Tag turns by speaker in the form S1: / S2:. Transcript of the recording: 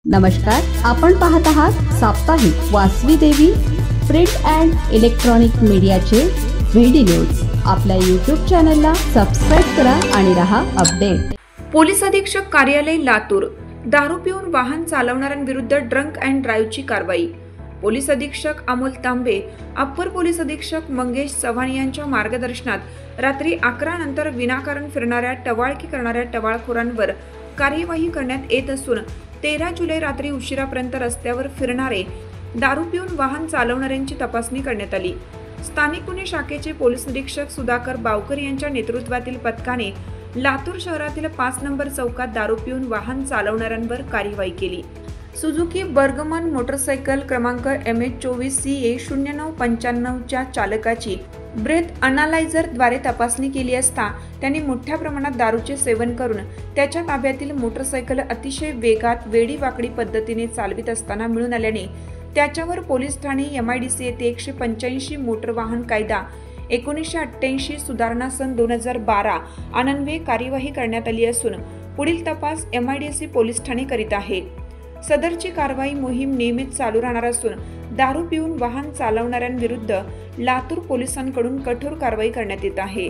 S1: नमस्कार, आपण पाहत आहात साप्ताहिक वासवी देवी प्रिंट अँड इलेक्ट्रॉनिक मीडियाचे व्हिडिओ न्यूज। आपल्या यूट्यूब चॅनलला सबस्क्राइब करा आणि रहा अपडेट।
S2: पोलीस अधीक्षक कार्यालय लातूर, दारू पिऊन वाहन चालवणाऱ्यांविरुद्ध ड्रंक अँड ड्राईव्हची कारवाई। पोलीस अधीक्षक अमोल तांबे, अप्पर पोलीस अधीक्षक मंगेश चव्हाण यांच्या मार्गदर्शनात रात्री 11 नंतर विनाकारण फिरणाऱ्या टवाळकी करणाऱ्या टवाळखोरांवर कार्यवाही करण्यात येत असून 13 जुलै रात्री उशिरापर्यंत रस्त्यावर फिरणारे दारू पिऊन वाहन चालवणाऱ्यांची तपासणी करण्यात आली। स्थानिक गुन्हे शाखेचे पोलीस निरीक्षक सुधाकर बावकर यांच्या नेतृत्वातील पथकाने लातूर शहरातील 5 नंबर चौकात दारू पिऊन वाहन चालवणाऱ्यांवर कार्यवाही केली। सुझुकी बर्गमन मोटरसायकल क्रमांक MH24CA0995 च्या चालकाची ब्रेथ अनालायझर द्वारे तपासणी केली असता त्यांनी मोठ्या प्रमाणात दारूचे सेवन करून त्याच्या ताब्यातील मोटरसायकल अतिशय वेगात वेडीवाकडी पद्धतीने चालवित असताना मिळून आल्याने त्याच्यावर पोलीस ठाणे MIDC येथे 185 मोटर वाहन कायदा 1988 सुधारणा सन 2012 अन्वये कार्यवाही करण्यात आली असून पुढील तपास MIDC पोलीस ठाणे करीत आहे। सदरची कारवाई मोहीम नियमित चालू राहणार असून दारू पिऊन वाहन चालवणाऱ्यांविरुद्ध लातूर पोलिसांकडून कठोर कारवाई करण्यात येत आहे।